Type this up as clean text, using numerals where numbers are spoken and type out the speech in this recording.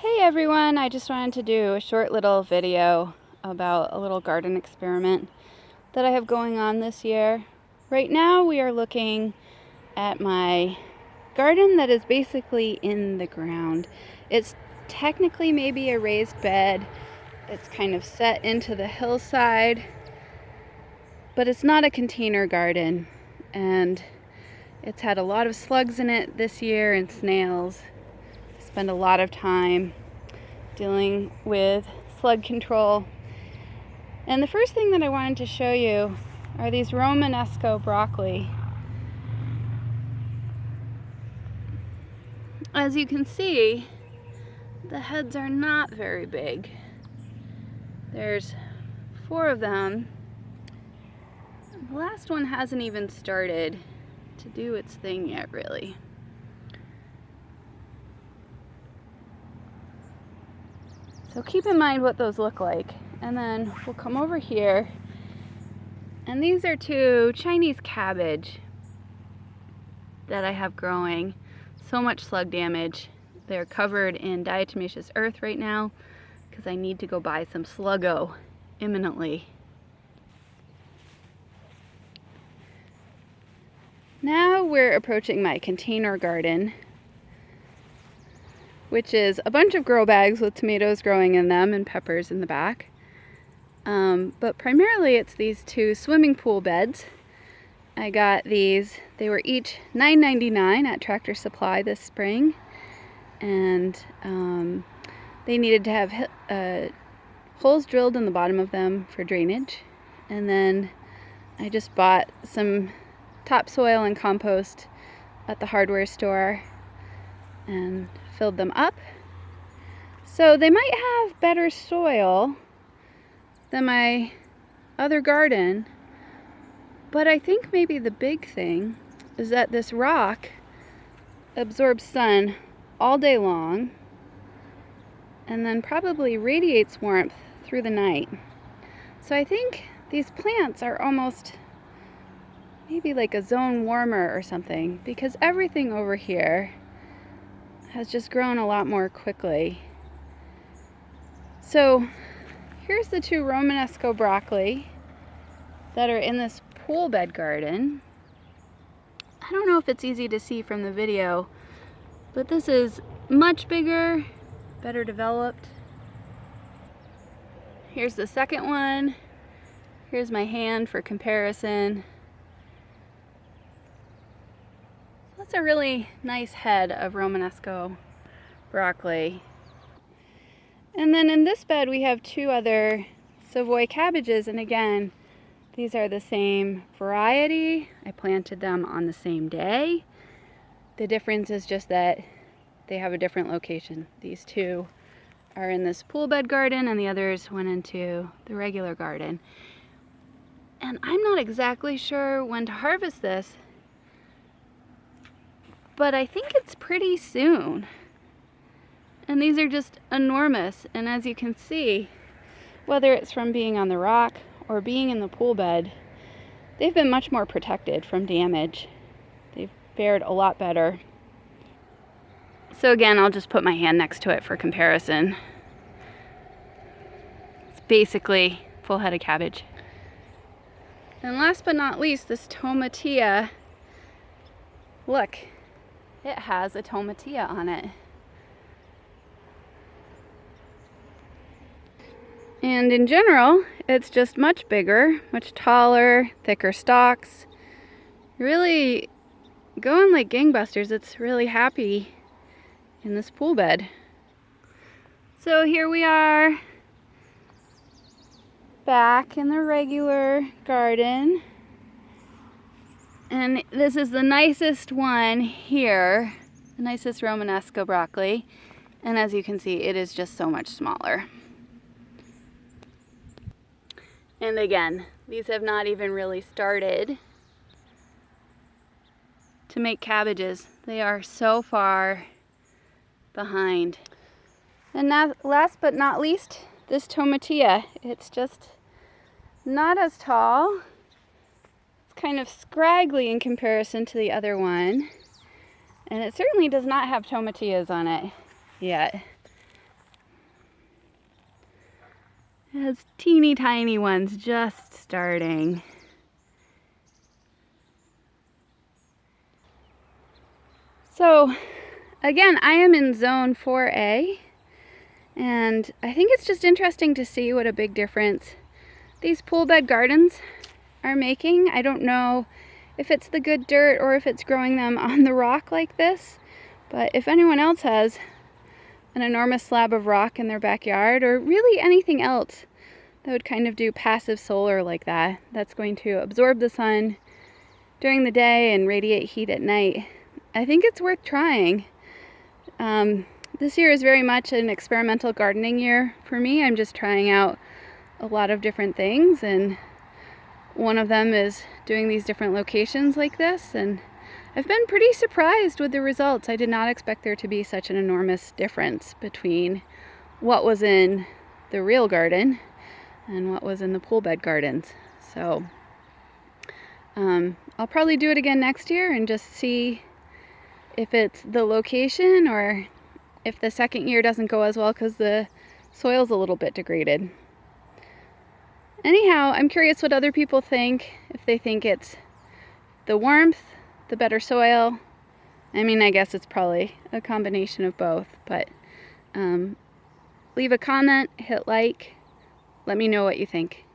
Hey everyone, I just wanted to do a short little video about a little garden experiment that I have going on this year. Right now we are looking at my garden that is basically in the ground. It's technically maybe a raised bed. It's kind of set into the hillside, but it's not a container garden, and it's had a lot of slugs in it this year and snails. Spend a lot of time dealing with slug control. And the first thing that I wanted to show you are these romanesco broccoli. As you can see, the heads are not very big. There's 4 of them. The last one hasn't even started to do its thing yet, really. So keep in mind what those look like. And then we'll come over here. And these are 2 Chinese cabbage that I have growing. So much slug damage. They're covered in diatomaceous earth right now because I need to go buy some Sluggo imminently. Now we're approaching my container garden, which is a bunch of grow bags with tomatoes growing in them and peppers in the back. But primarily it's these 2 swimming pool beds. I got these, they were each $9.99 at Tractor Supply this spring. And they needed to have holes drilled in the bottom of them for drainage. And then I just bought some topsoil and compost at the hardware store and filled them up. So they might have better soil than my other garden, but I think maybe the big thing is that this rock absorbs sun all day long and then probably radiates warmth through the night. So I think these plants are almost maybe like a zone warmer or something, because everything over here has just grown a lot more quickly. So here's the 2 romanesco broccoli that are in this pool bed garden. I don't know if it's easy to see from the video, but this is much bigger, better developed. Here's the second one. Here's my hand for comparison. That's a really nice head of romanesco broccoli. And then in this bed we have 2 other savoy cabbages, and again, these are the same variety. I planted them on the same day. The difference is just that they have a different location. These 2 are in this pool bed garden and the others went into the regular garden. And I'm not exactly sure when to harvest this, but I think it's pretty soon. And these are just enormous, and as you can see, whether it's from being on the rock or being in the pool bed, they've been much more protected from damage. They've fared a lot better. So again, I'll just put my hand next to it for comparison. It's basically full head of cabbage. And last but not least, this tomatilla. Look, it has a tomatilla on it. And in general, it's just much bigger, much taller, thicker stalks. Really going like gangbusters. It's really happy in this pool bed. So here we are back in the regular garden. And this is the nicest one here, the nicest romanesco broccoli. And as you can see, it is just so much smaller. And again, these have not even really started to make cabbages. They are so far behind. And now, last but not least, this tomatilla. It's just not as tall. It's kind of scraggly in comparison to the other one. And it certainly does not have tomatillas on it yet. It has teeny tiny ones just starting. So again, I am in zone 4A, and I think it's just interesting to see what a big difference these pool bed gardens are making. I don't know if it's the good dirt or if it's growing them on the rock like this, but if anyone else has an enormous slab of rock in their backyard, or really anything else that would kind of do passive solar like that, that's going to absorb the sun during the day and radiate heat at night, I think it's worth trying. This year is very much an experimental gardening year for me. I'm just trying out a lot of different things, and one of them is doing these different locations like this, and I've been pretty surprised with the results. I did not expect there to be such an enormous difference between what was in the real garden and what was in the pool bed gardens. So I'll probably do it again next year and just see if it's the location or if the second year doesn't go as well because the soil's a little bit degraded. Anyhow, I'm curious what other people think, if they think it's the warmth, the better soil. I mean, I guess it's probably a combination of both, but leave a comment, hit like, let me know what you think.